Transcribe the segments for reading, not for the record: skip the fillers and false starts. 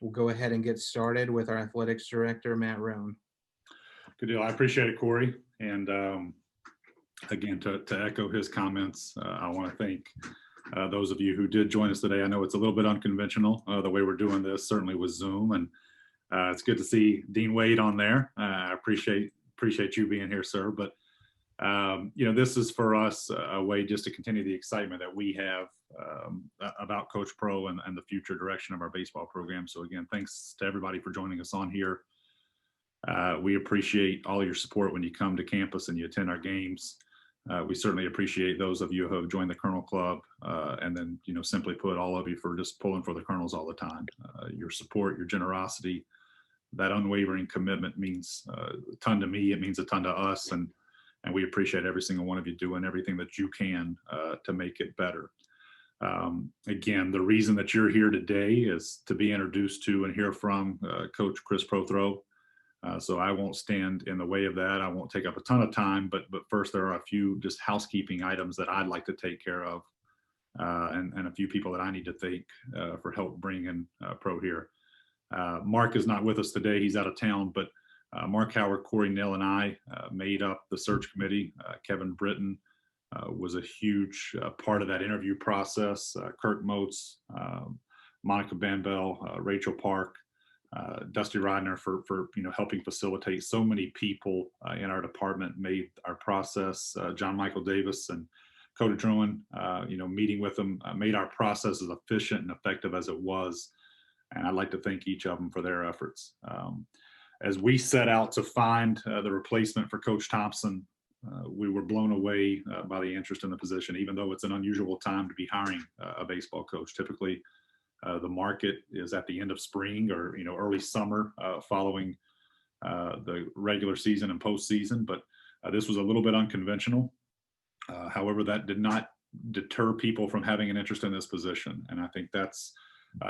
we'll go ahead and get started with our athletics director, Matt Rohn. Good deal. I appreciate it, Corey. And again, to echo his comments, I want to thank those of you who did join us today. I know it's a little bit unconventional the way we're doing this, certainly with Zoom, and it's good to see Dean Wade on there. I appreciate you being here, sir. But this is for us a way just to continue the excitement that we have about Coach Pro and the future direction of our baseball program. So again, thanks to everybody for joining us on here. We appreciate all your support when you come to campus and you attend our games. We certainly appreciate those of you who have joined the Colonel Club, and then, simply put, all of you for just pulling for the Colonels all the time. Your support, your generosity, that unwavering commitment means a ton to me. It means a ton to us, and we appreciate every single one of you doing everything that you can to make it better. Again, the reason that you're here today is to be introduced to and hear from Coach Chris Prothro. So I won't stand in the way of that. I won't take up a ton of time, but first there are a few just housekeeping items that I'd like to take care of, and a few people that I need to thank for help bringing Pro here. Mark is not with us today. He's out of town, but Mark Howard, Corey Nell, and I made up the search committee. Kevin Britton was a huge part of that interview process. Kirk Moats, Monica Banbell, Rachel Park, Dusty Rodner for helping facilitate. So many people in our department made our process. John Michael Davis and Coda Druin, meeting with them made our process as efficient and effective as it was. And I'd like to thank each of them for their efforts. As we set out to find the replacement for Coach Thompson, we were blown away by the interest in the position, even though it's an unusual time to be hiring a baseball coach. Typically, the market is at the end of spring or early summer following the regular season and postseason, but this was a little bit unconventional. However, that did not deter people from having an interest in this position, and I think that's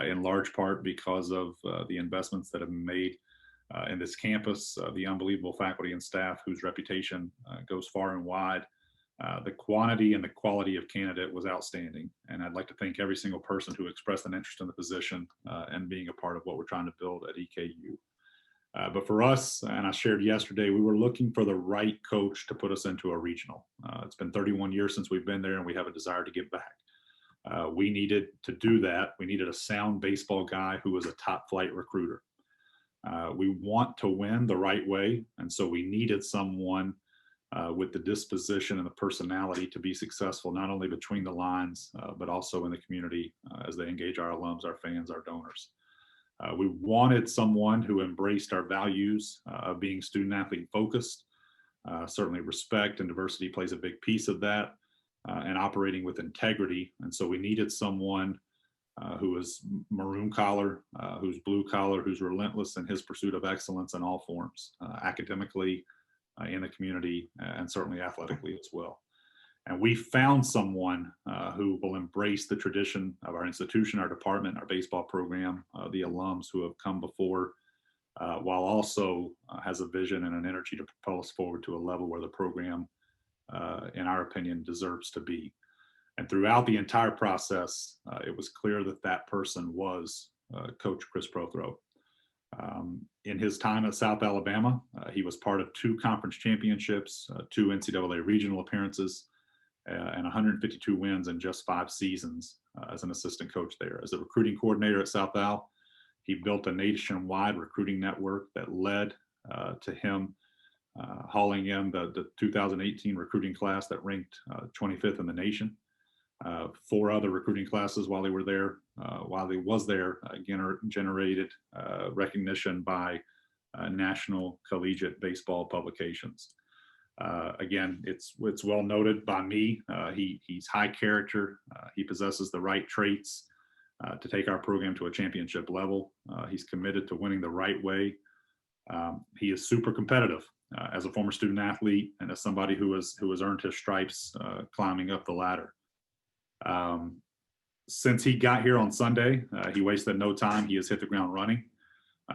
in large part because of the investments that have been made in this campus, the unbelievable faculty and staff whose reputation goes far and wide. The quantity and the quality of candidate was outstanding. And I'd like to thank every single person who expressed an interest in the position and being a part of what we're trying to build at EKU. But for us, and I shared yesterday, we were looking for the right coach to put us into a regional. It's been 31 years since we've been there, and we have a desire to give back. We needed to do that. We needed a sound baseball guy who was a top flight recruiter. We want to win the right way. And so we needed someone with the disposition and the personality to be successful, not only between the lines, but also in the community as they engage our alums, our fans, our donors. We wanted someone who embraced our values of being student athlete focused. Certainly respect and diversity plays a big piece of that, and operating with integrity. And so we needed someone who is maroon collar, who's blue collar, who's relentless in his pursuit of excellence in all forms, academically, in the community, and certainly athletically as well. And we found someone who will embrace the tradition of our institution, our department, our baseball program, the alums who have come before, while also has a vision and an energy to propel us forward to a level where the program, in our opinion, deserves to be. And throughout the entire process, it was clear that that person was Coach Chris Prothro. In his time at South Alabama, he was part of 2 conference championships, 2 NCAA regional appearances, and 152 wins in just 5 seasons as an assistant coach there. As a recruiting coordinator at South Al, he built a nationwide recruiting network that led to him hauling in the 2018 recruiting class that ranked 25th in the nation. 4 other recruiting classes while he was there, generated recognition by national collegiate baseball publications. Again, it's well noted by me. He's high character. He possesses the right traits to take our program to a championship level. He's committed to winning the right way. He is super competitive as a former student athlete and as somebody who has earned his stripes climbing up the ladder. Since he got here on Sunday, he wasted no time. He has hit the ground running.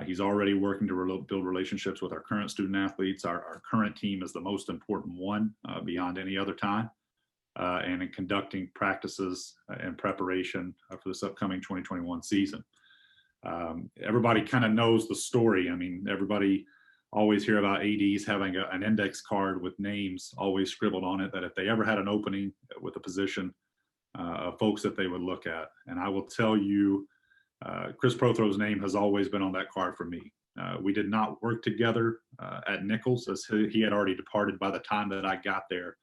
He's already working to build relationships with our current student athletes. Our current team is the most important one beyond any other time. And in conducting practices and preparation for this upcoming 2021 season. Everybody kind of knows the story. I mean, everybody always hear about ADs having an index card with names always scribbled on it, that if they ever had an opening with a position, folks that they would look at. And I will tell you, Chris Prothro's name has always been on that card for me. We did not work together at Nichols, as he had already departed by the time that I got there.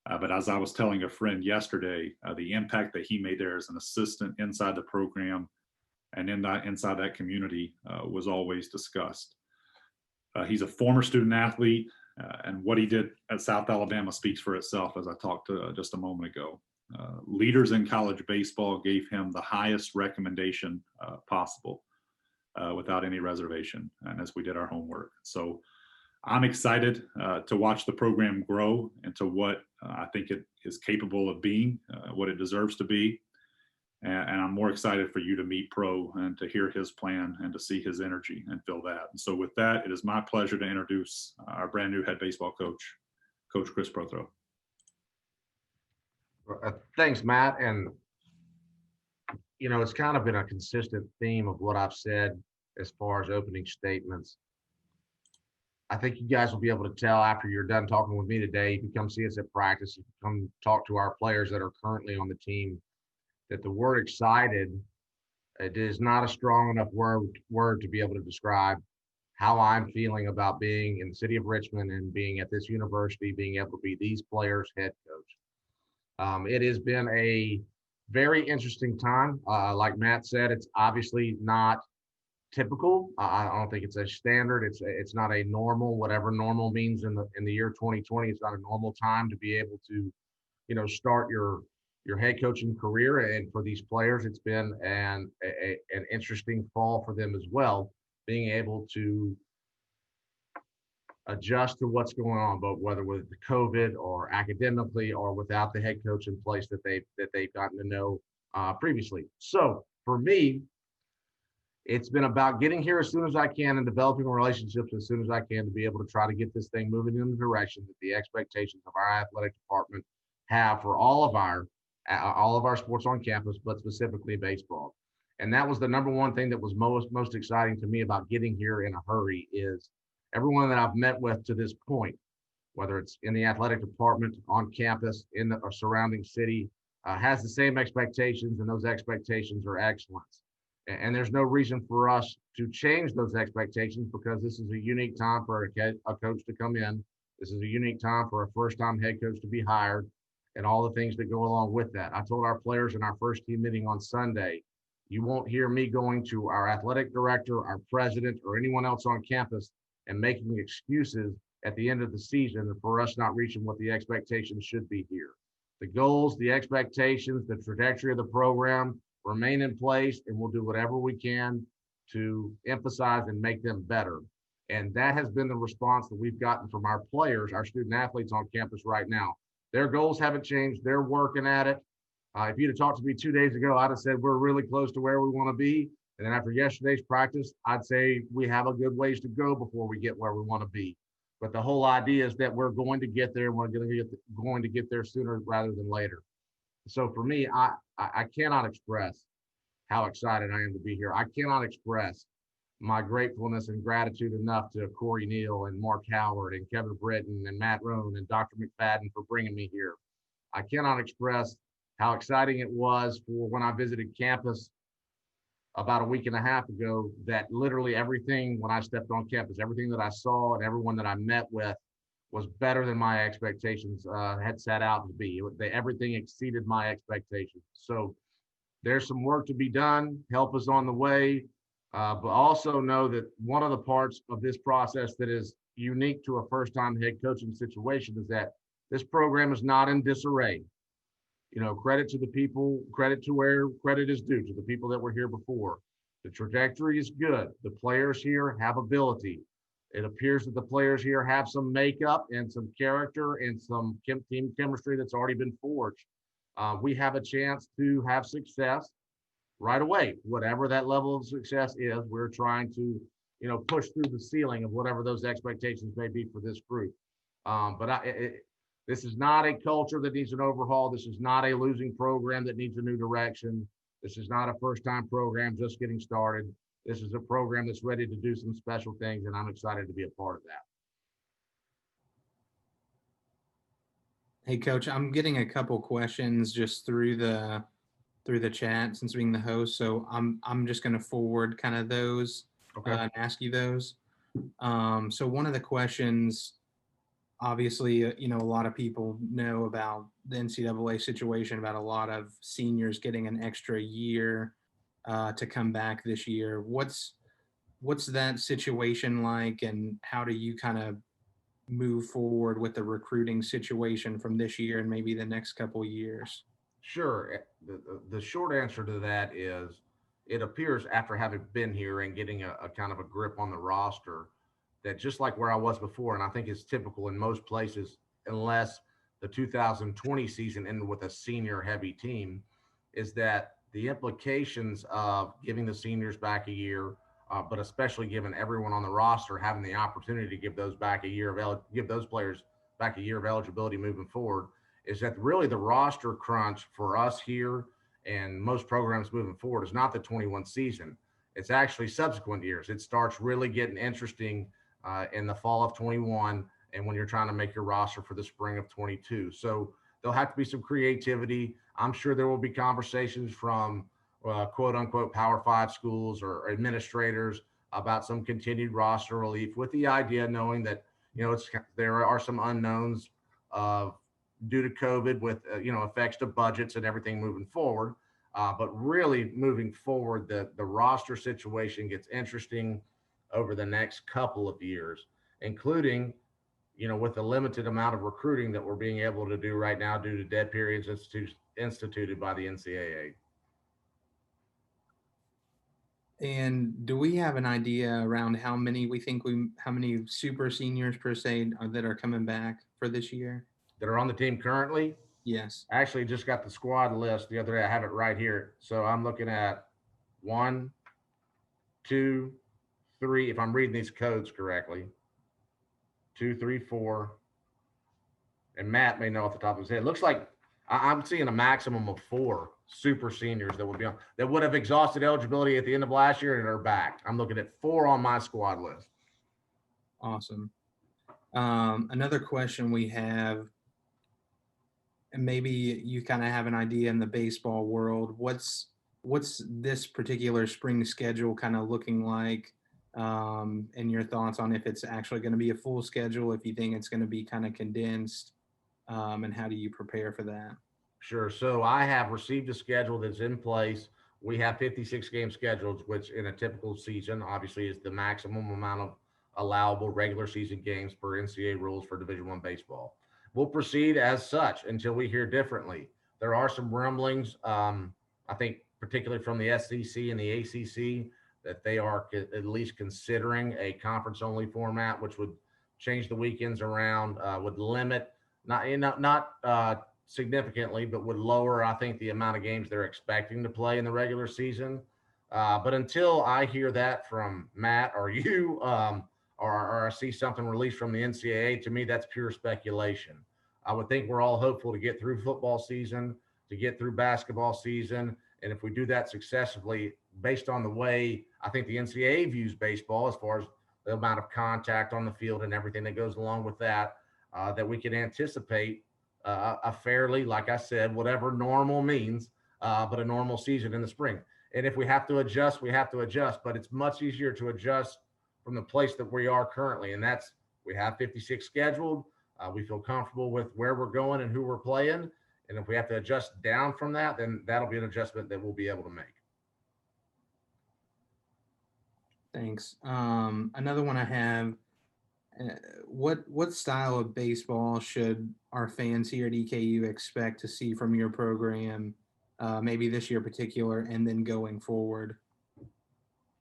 But as I was telling a friend yesterday, the impact that he made there as an assistant inside the program and inside that community was always discussed. He's a former student athlete, and what he did at South Alabama speaks for itself, as I talked to just a moment ago. Leaders in college baseball gave him the highest recommendation possible without any reservation, and as we did our homework. So I'm excited to watch the program grow into what I think it is capable of being, what it deserves to be. And I'm more excited for you to meet Pro and to hear his plan and to see his energy and feel that. And so with that, it is my pleasure to introduce our brand new head baseball coach, Coach Chris Prothro. Thanks, Matt. And, you know, it's kind of been a consistent theme of what I've said as far as opening statements. I think you guys will be able to tell after you're done talking with me today. You can come see us at practice. You can come talk to our players that are currently on the team, that the word excited, it is not a strong enough word to be able to describe how I'm feeling about being in the city of Richmond and being at this university, being able to be these players' head coach. It has been a very interesting time. Like Matt said, it's obviously not typical. I don't think it's a standard. It's not a normal, whatever normal means in the year 2020. It's not a normal time to be able to, you know, start your head coaching career. And for these players, it's been an interesting fall for them as well, being able to adjust to what's going on, but whether with the COVID or academically or without the head coach in place that they've gotten to know previously. So for me, it's been about getting here as soon as I can and developing relationships as soon as I can to be able to try to get this thing moving in the direction that the expectations of our athletic department have for all of our sports on campus, but specifically baseball. And that was the number one thing that was most exciting to me about getting here in a hurry is everyone that I've met with to this point, whether it's in the athletic department, on campus, in the surrounding city, has the same expectations, and those expectations are excellence. And there's no reason for us to change those expectations because this is a unique time for a coach to come in. This is a unique time for a first-time head coach to be hired and all the things that go along with that. I told our players in our first team meeting on Sunday, you won't hear me going to our athletic director, our president, or anyone else on campus and making excuses at the end of the season for us not reaching what the expectations should be here. The goals, the expectations, the trajectory of the program remain in place, and we'll do whatever we can to emphasize and make them better. And that has been the response that we've gotten from our players, our student athletes on campus right now. Their goals haven't changed. They're working at it. If you'd have talked to me 2 days ago, I'd have said we're really close to where we want to be. And then after yesterday's practice, I'd say we have a good ways to go before we get where we want to be. But the whole idea is that we're going to get there, and we're going to get there sooner rather than later. So for me, I cannot express how excited I am to be here. I cannot express my gratefulness and gratitude enough to Corey Neal and Mark Howard and Kevin Britton and Matt Rohn and Dr. McFadden for bringing me here. I cannot express how exciting it was for when I visited campus about a week and a half ago, that literally everything when I stepped on campus, everything that I saw and everyone that I met with was better than my expectations had set out to be. Everything exceeded my expectations. So there's some work to be done. Help is on the way. But also know that one of the parts of this process that is unique to a first-time head coaching situation is that this program is not in disarray. You know, credit to the people, credit to where credit is due, to the people that were here before. The trajectory is good. The players here have ability. It appears that the players here have some makeup and some character and some team chemistry that's already been forged. We have a chance to have success right away. Whatever that level of success is, we're trying to, you know, push through the ceiling of whatever those expectations may be for this group. This is not a culture that needs an overhaul. This is not a losing program that needs a new direction. This is not a first-time program just getting started. This is a program that's ready to do some special things, and I'm excited to be a part of that. Hey, Coach, I'm getting a couple questions just through the chat since being the host. So I'm just going to forward kind of those and ask you those. So one of the questions, obviously, a lot of people know about the NCAA situation, about a lot of seniors getting an extra year to come back this year. What's that situation like, and how do you kind of move forward with the recruiting situation from this year and maybe the next couple of years? Sure. The short answer to that is it appears after having been here and getting a kind of a grip on the roster that just like where I was before, and I think it's typical in most places, unless the 2020 season ended with a senior heavy team, is that the implications of giving the seniors back a year, but especially giving everyone on the roster having the opportunity to give those give those players back a year of eligibility moving forward, is that really the roster crunch for us here and most programs moving forward is not the 21 season. It's actually subsequent years. It starts really getting interesting in the fall of 21 and when you're trying to make your roster for the spring of 22. So there'll have to be some creativity. I'm sure there will be conversations from quote unquote Power 5 schools or administrators about some continued roster relief, with the idea knowing that there are some unknowns due to COVID with effects to budgets and everything moving forward. But really moving forward, the roster situation gets interesting over the next couple of years, including with the limited amount of recruiting that we're being able to do right now due to dead periods instituted by the NCAA. And do we have an idea around how many super seniors per se that are coming back for this year? That are on the team currently? Yes. I actually just got the squad list the other day. I have it right here. So I'm looking at 1, 2, 3, if I'm reading these codes correctly. 2, 3, 4. And Matt may know off the top of his head. It looks like I'm seeing a maximum of 4 super seniors that would have exhausted eligibility at the end of last year and are back. I'm looking at 4 on my squad list. Awesome. Another question we have, and maybe you kind of have an idea in the baseball world, what's this particular spring schedule kind of looking like? And your thoughts on if it's actually going to be a full schedule, if you think it's going to be kind of condensed, and how do you prepare for that? Sure. So I have received a schedule that's in place. We have 56 game schedules, which in a typical season, obviously, is the maximum amount of allowable regular season games per NCAA rules for Division I baseball. We'll proceed as such until we hear differently. There are some rumblings, I think, particularly from the SEC and the ACC, that they are at least considering a conference-only format, which would change the weekends around, would limit not significantly, but would lower, I think, the amount of games they're expecting to play in the regular season. But until I hear that from Matt or you, or I see something released from the NCAA, to me, that's pure speculation. I would think we're all hopeful to get through football season, to get through basketball season. And if we do that successfully, based on the way I think the NCAA views baseball, as far as the amount of contact on the field and everything that goes along with that, that we can anticipate a fairly, like I said, whatever normal means, but a normal season in the spring. And if we have to adjust, we have to adjust, but it's much easier to adjust from the place that we are currently. And that's, we have 56 scheduled. We feel comfortable with where we're going and who we're playing. And if we have to adjust down from that, then that'll be an adjustment that we'll be able to make. Thanks. Another one I have, what style of baseball should our fans here at EKU expect to see from your program, maybe this year in particular, and then going forward?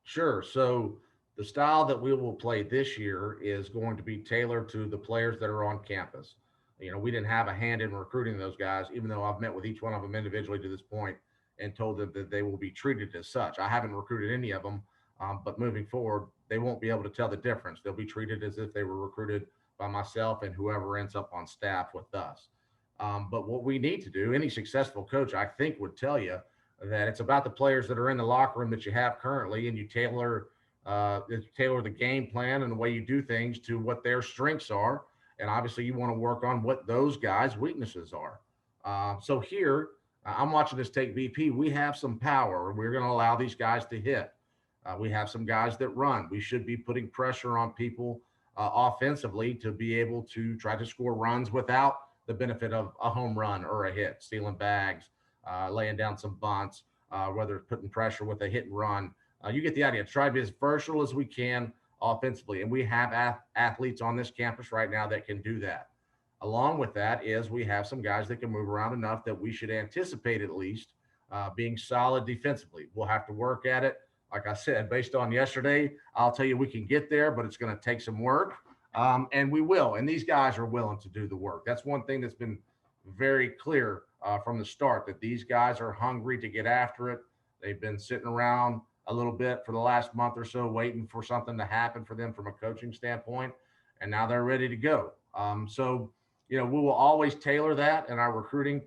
Sure. So the style that we will play this year is going to be tailored to the players that are on campus. We didn't have a hand in recruiting those guys, even though I've met with each one of them individually to this point and told them that they will be treated as such. I haven't recruited any of them, but moving forward, they won't be able to tell the difference. They'll be treated as if they were recruited by myself and whoever ends up on staff with us. But what we need to do, any successful coach, I think, would tell you that it's about the players that are in the locker room that you have currently, and you tailor the game plan and the way you do things to what their strengths are. And obviously, you want to work on what those guys' weaknesses are. So here, I'm watching this take BP. We have some power. We're going to allow these guys to hit. We have some guys that run. We should be putting pressure on people offensively to be able to try to score runs without the benefit of a home run or a hit, stealing bags, laying down some bunts, whether it's putting pressure with a hit and run. You get the idea. Try to be as versatile as we can offensively. And we have athletes on this campus right now that can do that. Along with that is we have some guys that can move around enough that we should anticipate at least being solid defensively. We'll have to work at it. Like I said, based on yesterday, I'll tell you we can get there, but it's going to take some work. And we will. And these guys are willing to do the work. That's one thing that's been very clear from the start, that these guys are hungry to get after it. They've been sitting around a little bit for the last month or so, waiting for something to happen for them from a coaching standpoint. And now they're ready to go. So, we will always tailor that in our recruiting,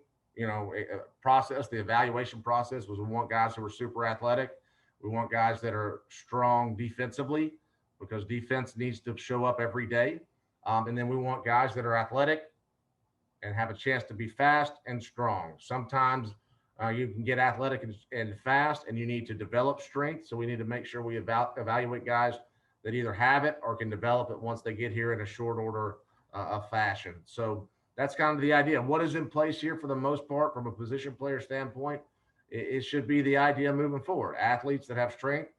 process. The evaluation process was we want guys who are super athletic. We want guys that are strong defensively, because defense needs to show up every day. And then we want guys that are athletic and have a chance to be fast and strong. Sometimes you can get athletic and fast, and you need to develop strength. So we need to make sure we evaluate guys that either have it or can develop it once they get here in a short order of fashion. So that's kind of the idea. What is in place here for the most part from a position player standpoint? It should be the idea moving forward. Athletes that have strength.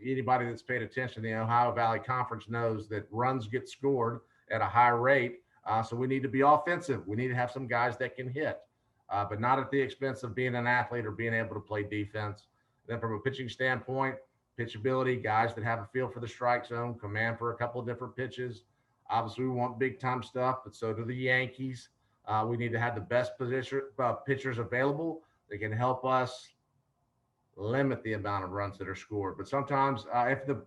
Anybody that's paid attention to the Ohio Valley Conference knows that runs get scored at a high rate. So we need to be offensive. We need to have some guys that can hit, but not at the expense of being an athlete or being able to play defense. Then from a pitching standpoint, pitchability, guys that have a feel for the strike zone, command for a couple of different pitches. Obviously, we want big time stuff, but so do the Yankees. We need to have the best pitchers available that can help us limit the amount of runs that are scored. But sometimes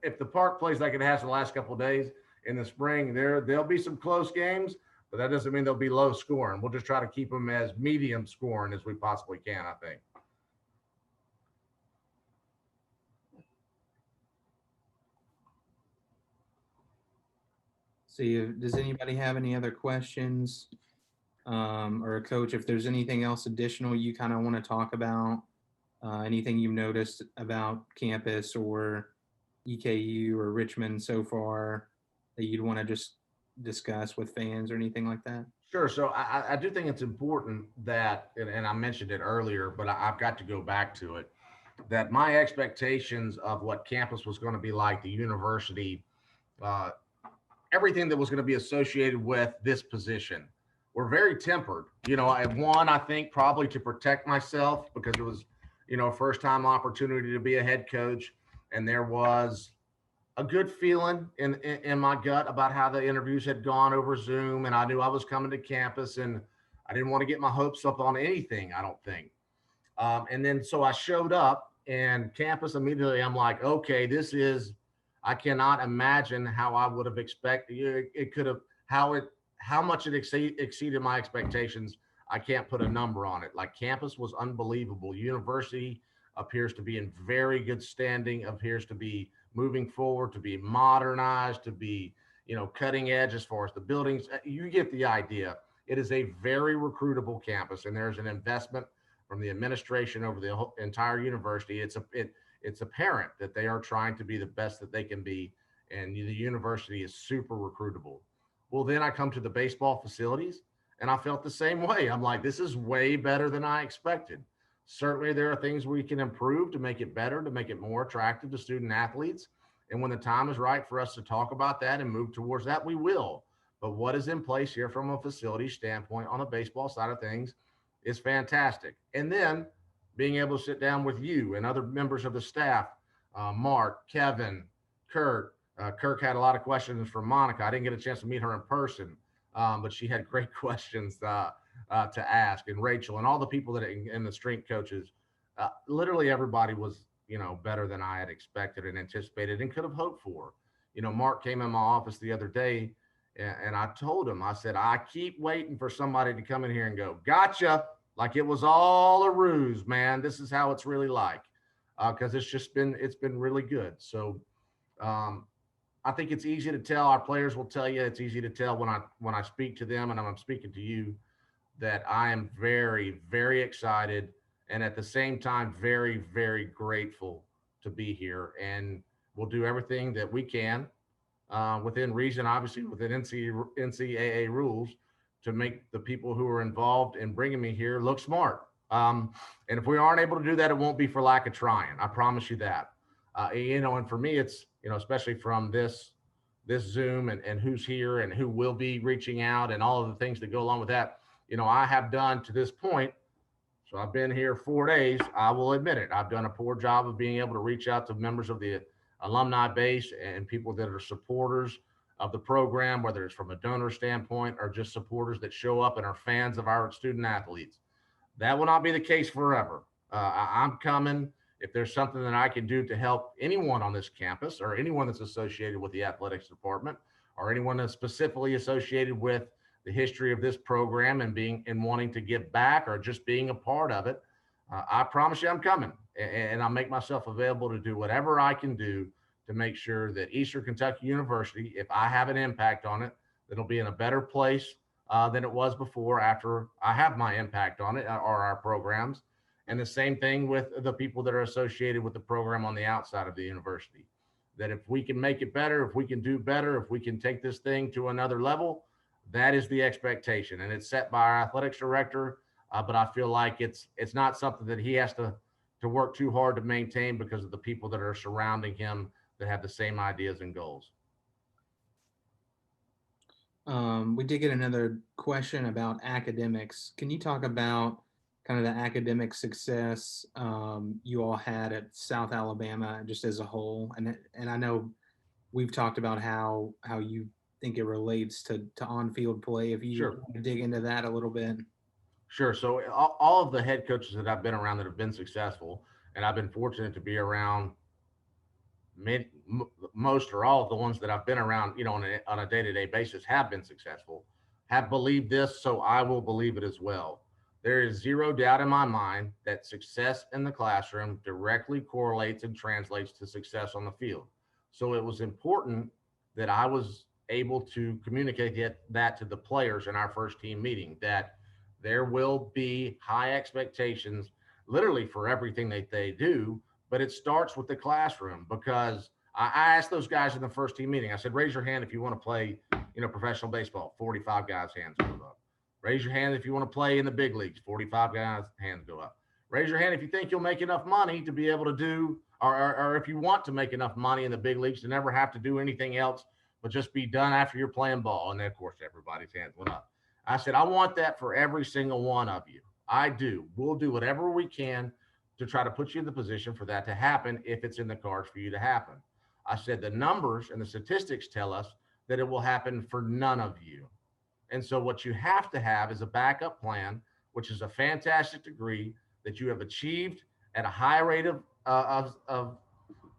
if the park plays like it has the last couple of days in the spring, there'll be some close games, but that doesn't mean they'll be low scoring. We'll just try to keep them as medium scoring as we possibly can, I think. So does anybody have any other questions? Or Coach, if there's anything else additional you kind of want to talk about, anything you've noticed about campus or EKU or Richmond so far that you'd want to just discuss with fans or anything like that? Sure. So I do think it's important that, and I mentioned it earlier, but I've got to go back to it, that my expectations of what campus was going to be like, the university, everything that was going to be associated with this position were very tempered. I think probably to protect myself, because it was, a first time opportunity to be a head coach. And there was a good feeling in my gut about how the interviews had gone over Zoom. And I knew I was coming to campus, and I didn't want to get my hopes up on anything, I don't think. And then, so I showed up, and campus immediately, I'm like, okay, I cannot imagine how I would have expected it could have, how much it exceeded my expectations. I can't put a number on it. Like, campus was unbelievable. University appears to be in very good standing, appears to be moving forward, to be modernized, to be, cutting edge as far as the buildings. You get the idea. It is a very recruitable campus, and there's an investment from the administration over the whole entire university. It's apparent that they are trying to be the best that they can be, and the university is super recruitable. Well, then I come to the baseball facilities, and I felt the same way. I'm like, this is way better than I expected. Certainly there are things we can improve to make it better, to make it more attractive to student athletes. And when the time is right for us to talk about that and move towards that, we will. But what is in place here from a facility standpoint on the baseball side of things is fantastic. And then being able to sit down with you and other members of the staff, Mark, Kevin, Kirk. Kirk had a lot of questions for Monica. I didn't get a chance to meet her in person, but she had great questions to ask. And Rachel and all the people that and the strength coaches, literally everybody was, better than I had expected and anticipated and could have hoped for. Mark came in my office the other day, and I told him, I said, I keep waiting for somebody to come in here and go, gotcha. like it was all a ruse, man. This is how it's really like, because it's been really good. So I think it's easy to tell. Our players will tell you it's easy to tell when I speak to them, and I'm speaking to you, that I am very, very excited, and at the same time very, very grateful to be here. And we'll do everything that we can within reason, obviously within NCAA rules, to make the people who are involved in bringing me here look smart. And if we aren't able to do that, it won't be for lack of trying. I promise you that. And for me, it's, especially from this Zoom and who's here and who will be reaching out and all of the things that go along with that, I have done to this point. So I've been here 4 days. I will admit it. I've done a poor job of being able to reach out to members of the alumni base and people that are supporters of the program, whether it's from a donor standpoint or just supporters that show up and are fans of our student athletes. That will not be the case forever. I'm coming. If there's something that I can do to help anyone on this campus or anyone that's associated with the athletics department or anyone that's specifically associated with the history of this program and wanting to give back or just being a part of it, I promise you I'm coming, and I'll make myself available to do whatever I can do to make sure that Eastern Kentucky University, if I have an impact on it, it'll be in a better place than it was before after I have my impact on it or our programs. And the same thing with the people that are associated with the program on the outside of the university, that if we can make it better, if we can do better, if we can take this thing to another level, that is the expectation. And it's set by our athletics director. But I feel like it's not something that he has to work too hard to maintain because of the people that are surrounding him that have the same ideas and goals. We did get another question about academics. Can you talk about kind of the academic success you all had at South Alabama just as a whole? And I know we've talked about how you think it relates to on-field play. If you Sure. dig into that a little bit. Sure. So all of the head coaches that I've been around that have been successful, and I've been fortunate to be around most or all of the ones that I've been around, on a day-to-day basis have been successful, have believed this, so I will believe it as well. There is zero doubt in my mind that success in the classroom directly correlates and translates to success on the field. So it was important that I was able to communicate that to the players in our first team meeting, that there will be high expectations literally for everything that they do, but it starts with the classroom. Because I asked those guys in the first team meeting, I said, raise your hand if you want to play, professional baseball. 45 guys' hands go up. Raise your hand if you want to play in the big leagues. 45 guys' hands go up. Raise your hand if you think you'll make enough money to be able to do, or if you want to make enough money in the big leagues to never have to do anything else, but just be done after you're playing ball. And then, of course, everybody's hands went up. I said, I want that for every single one of you. I do. We'll do whatever we can to try to put you in the position for that to happen if it's in the cards for you to happen. I said the numbers and the statistics tell us that it will happen for none of you. And so what you have to have is a backup plan, which is a fantastic degree that you have achieved at a high rate of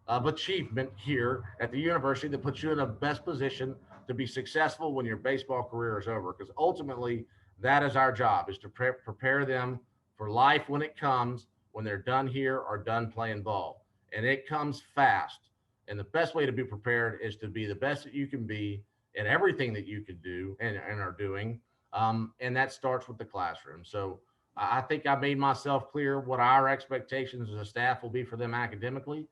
achievement here at the university that puts you in the best position to be successful when your baseball career is over. Because ultimately, that is our job, is to prepare them for life when it comes, when they're done here or done playing ball. And it comes fast. And the best way to be prepared is to be the best that you can be in everything that you can do and are doing. And that starts with the classroom. So I think I made myself clear what our expectations as a staff will be for them academically.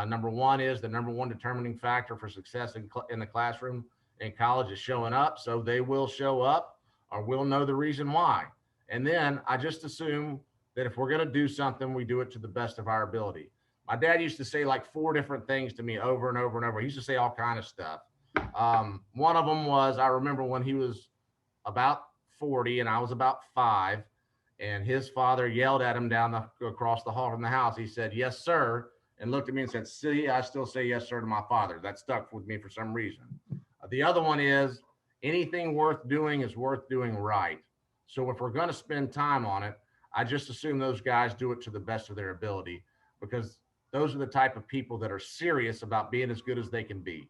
Number one is the number one determining factor for success in the classroom in college is showing up. So they will show up, or we'll know the reason why. And then I just assume that if we're going to do something, we do it to the best of our ability. My dad used to say like 4 different things to me over and over and over. He used to say all kind of stuff. One of them was, I remember when he was about 40 and I was about 5, and his father yelled at him across the hall from the house. He said, "Yes, sir," and looked at me and said, "See, I still say yes, sir," to my father. That stuck with me for some reason. The other one is, anything worth doing is worth doing right. So if we're going to spend time on it, I just assume those guys do it to the best of their ability, because those are the type of people that are serious about being as good as they can be.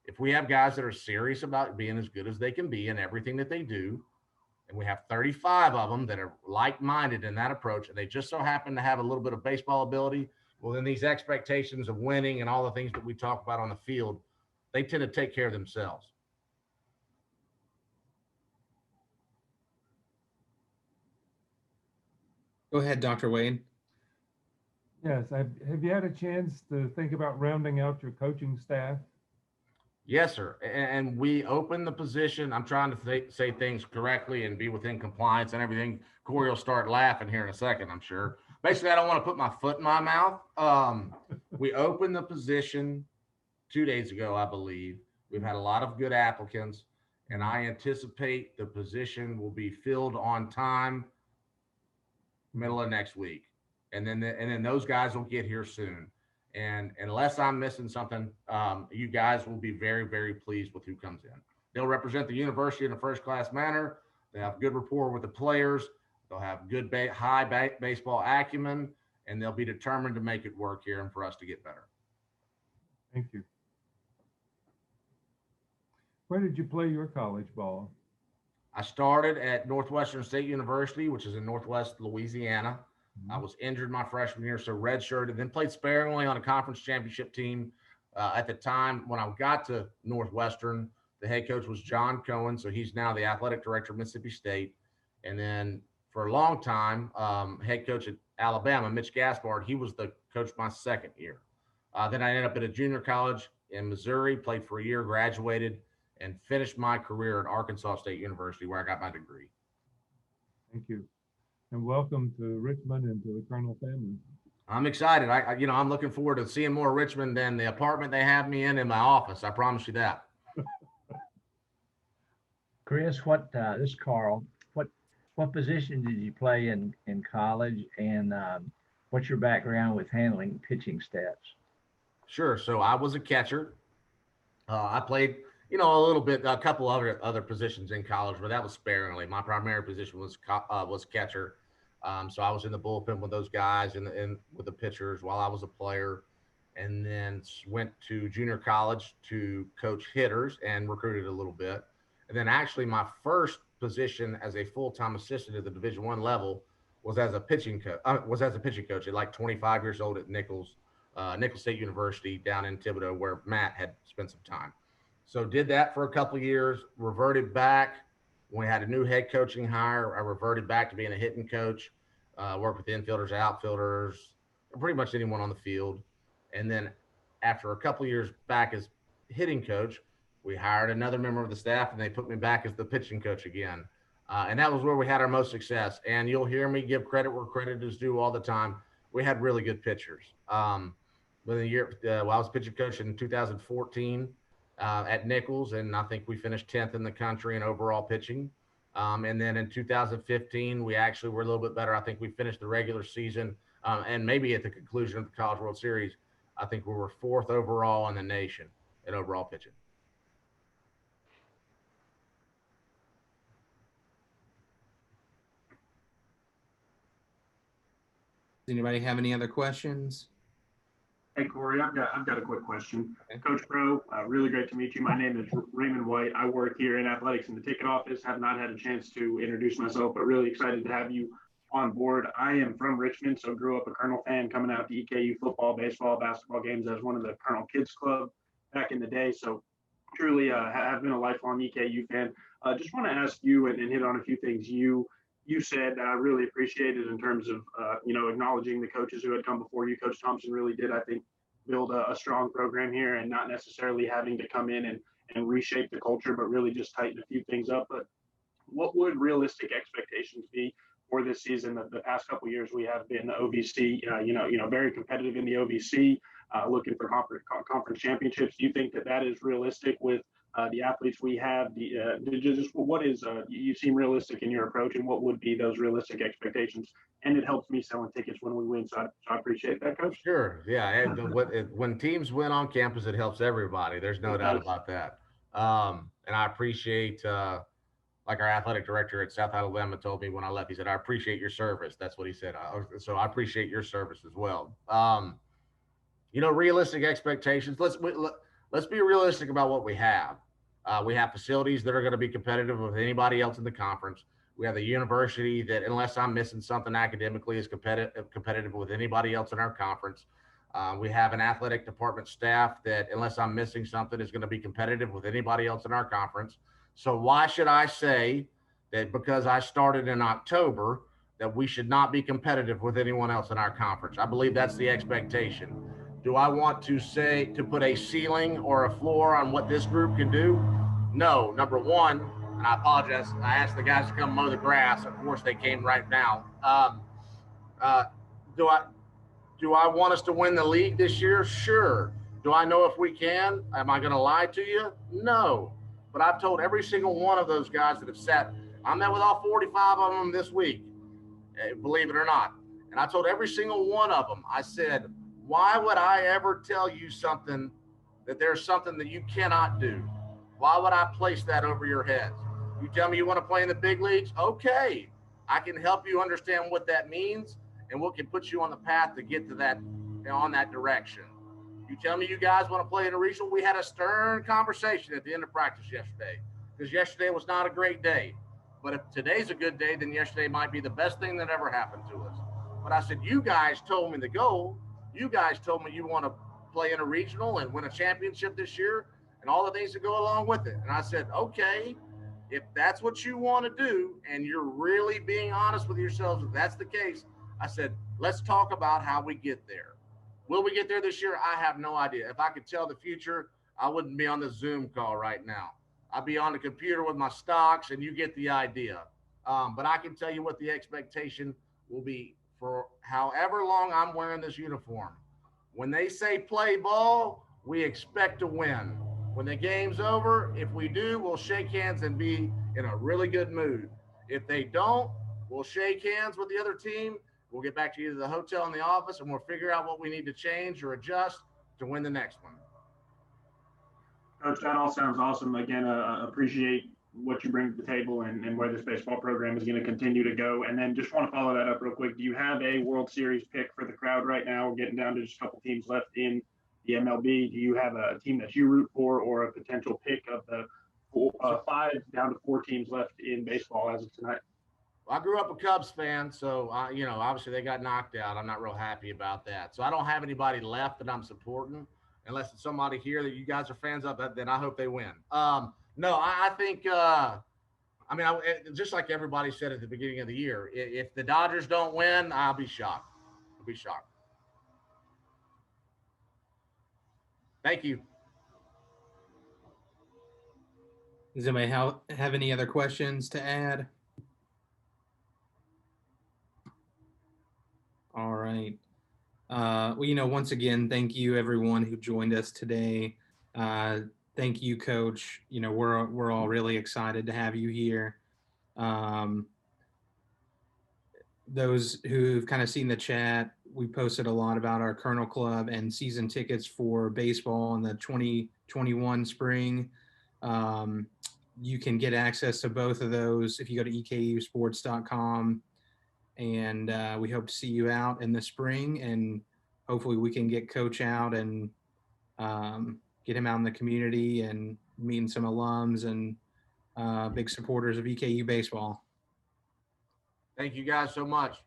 If we have guys that are serious about being as good as they can be in everything that they do, and we have 35 of them that are like-minded in that approach, and they just so happen to have a little bit of baseball ability, well, then these expectations of winning and all the things that we talk about on the field, they tend to take care of themselves. Go ahead, Dr. Wade. Yes, have you had a chance to think about rounding out your coaching staff? Yes, sir. And we open the position. I'm trying to say things correctly and be within compliance and everything. Corey will start laughing here in a second, I'm sure. Basically, I don't want to put my foot in my mouth. We opened the position 2 days ago, I believe. We've had a lot of good applicants, and I anticipate the position will be filled on time, middle of next week. And then those guys will get here soon. And unless I'm missing something, you guys will be very, very pleased with who comes in. They'll represent the university in a first-class manner. They have good rapport with the players. They'll have good high baseball acumen, and they'll be determined to make it work here and for us to get better. Thank you. Where did you play your college ball? I started at Northwestern State University, which is in Northwest Louisiana. I was injured my freshman year, so redshirted, then played sparingly on a conference championship team. At the time when I got to Northwestern, the head coach was John Cohen, so he's now the athletic director of Mississippi State. And then for a long time, head coach at Alabama, Mitch Gaspard, he was the coach my second year. Then I ended up at a junior college in Missouri, played for a year, graduated, and finished my career at Arkansas State University, where I got my degree. Thank you. And welcome to Richmond and to the Colonel family. I'm excited. I'm looking forward to seeing more Richmond than the apartment they have me in my office. I promise you that. Chris, this is Carl. What position did you play in college, and what's your background with handling pitching stats? Sure. So I was a catcher. I played, a little bit, a couple other positions in college, but that was sparingly. My primary position was catcher. So I was in the bullpen with those guys and with the pitchers while I was a player, and then went to junior college to coach hitters and recruited a little bit. And then actually my first position as a full-time assistant at the Division I level was as a pitching coach. At like 25 years old at Nichols State University down in Thibodeau, where Matt had spent some time. So did that for a couple of years, reverted back. When we had a new head coaching hire, I reverted back to being a hitting coach, worked with infielders, outfielders, pretty much anyone on the field. And then after a couple of years back as hitting coach, we hired another member of the staff, and they put me back as the pitching coach again. And that was where we had our most success. And you'll hear me give credit where credit is due all the time. We had really good pitchers. Within a year, I was pitching coach in 2014 at Nichols, and I think we finished 10th in the country in overall pitching. And then in 2015, we actually were a little bit better. I think we finished the regular season, and maybe at the conclusion of the College World Series, I think we were 4th overall in the nation in overall pitching. Does anybody have any other questions? Hey, Corey, I've got a quick question. Okay. Coach Pro, really great to meet you. My name is Raymond White. I work here in athletics in the ticket office. Have not had a chance to introduce myself, but really excited to have you on board. I am from Richmond, so grew up a Colonel fan, coming out to EKU football, baseball, basketball games as one of the Colonel Kids Club back in the day. So truly have been a lifelong EKU fan. Just want to ask you and hit on a few things you said that I really appreciated in terms of, acknowledging the coaches who had come before you. Coach Thompson really did, I think, build a strong program here, and not necessarily having to come in and reshape the culture, but really just tighten a few things up. But what would realistic expectations be for this season? The past couple of years, we have been OVC, very competitive in the OVC, looking for conference championships. Do you think that is realistic with the athletes we have? What is you seem realistic in your approach, and what would be those realistic expectations? And it helps me selling tickets when we win, so I appreciate that, Coach. Sure, yeah. And when teams win on campus, it helps everybody. There's no doubt about that. And I appreciate, like our athletic director at South Alabama told me when I left, he said, "I appreciate your service." That's what he said. So I appreciate your service as well. Realistic expectations. Let's be realistic about what we have. We have facilities that are going to be competitive with anybody else in the conference. We have a university that, unless I'm missing something academically, is competitive with anybody else in our conference. We have an athletic department staff that, unless I'm missing something, is going to be competitive with anybody else in our conference. So why should I say that because I started in October that we should not be competitive with anyone else in our conference? I believe that's the expectation. Do I want to say, to put a ceiling or a floor on what this group can do? No. Number one, and I apologize, I asked the guys to come mow the grass. Of course, they came right now. Do I want us to win the league this year? Sure. Do I know if we can? Am I going to lie to you? No. But I've told every single one of those guys that have sat, I met with all 45 of them this week, believe it or not. And I told every single one of them, I said, why would I ever tell you something that there's something that you cannot do? Why would I place that over your heads? You tell me you want to play in the big leagues? Okay. I can help you understand what that means and what can put you on the path to get to that, on that direction. You tell me you guys want to play in a regional? We had a stern conversation at the end of practice yesterday, because yesterday was not a great day. But if today's a good day, then yesterday might be the best thing that ever happened to us. But I said, you guys told me the goal. You guys told me you want to play in a regional and win a championship this year and all the things that go along with it. And I said, okay, if that's what you want to do and you're really being honest with yourselves, if that's the case, I said, let's talk about how we get there. Will we get there this year? I have no idea. If I could tell the future, I wouldn't be on the Zoom call right now. I'd be on the computer with my stocks, and you get the idea. But I can tell you what the expectation will be for however long I'm wearing this uniform. When they say play ball, we expect to win. When the game's over, if we do, we'll shake hands and be in a really good mood. If they don't, we'll shake hands with the other team. We'll get back to either the hotel and the office, and we'll figure out what we need to change or adjust to win the next one. Coach, that all sounds awesome. Again, appreciate what you bring to the table and where this baseball program is going to continue to go. And then just want to follow that up real quick. Do you have a World Series pick for the crowd right now? We're getting down to just a couple teams left in the MLB. Do you have a team that you root for, or a potential pick of the 5 down to 4 teams left in baseball as of tonight? I grew up a Cubs fan, so obviously they got knocked out. I'm not real happy about that. So I don't have anybody left that I'm supporting, unless it's somebody here that you guys are fans of. Then I hope they win. No, I think. Just like everybody said at the beginning of the year, if the Dodgers don't win, I'll be shocked. I'll be shocked. Thank you. Does anybody have any other questions to add? All right. Once again, thank you everyone who joined us today. Thank you, Coach. We're all really excited to have you here. Those who've kind of seen the chat, we posted a lot about our Colonel Club and season tickets for baseball in the 2021 spring. You can get access to both of those if you go to EKUsports.com. And we hope to see you out in the spring, and hopefully we can get Coach out and get him out in the community and meeting some alums and big supporters of EKU baseball. Thank you guys so much.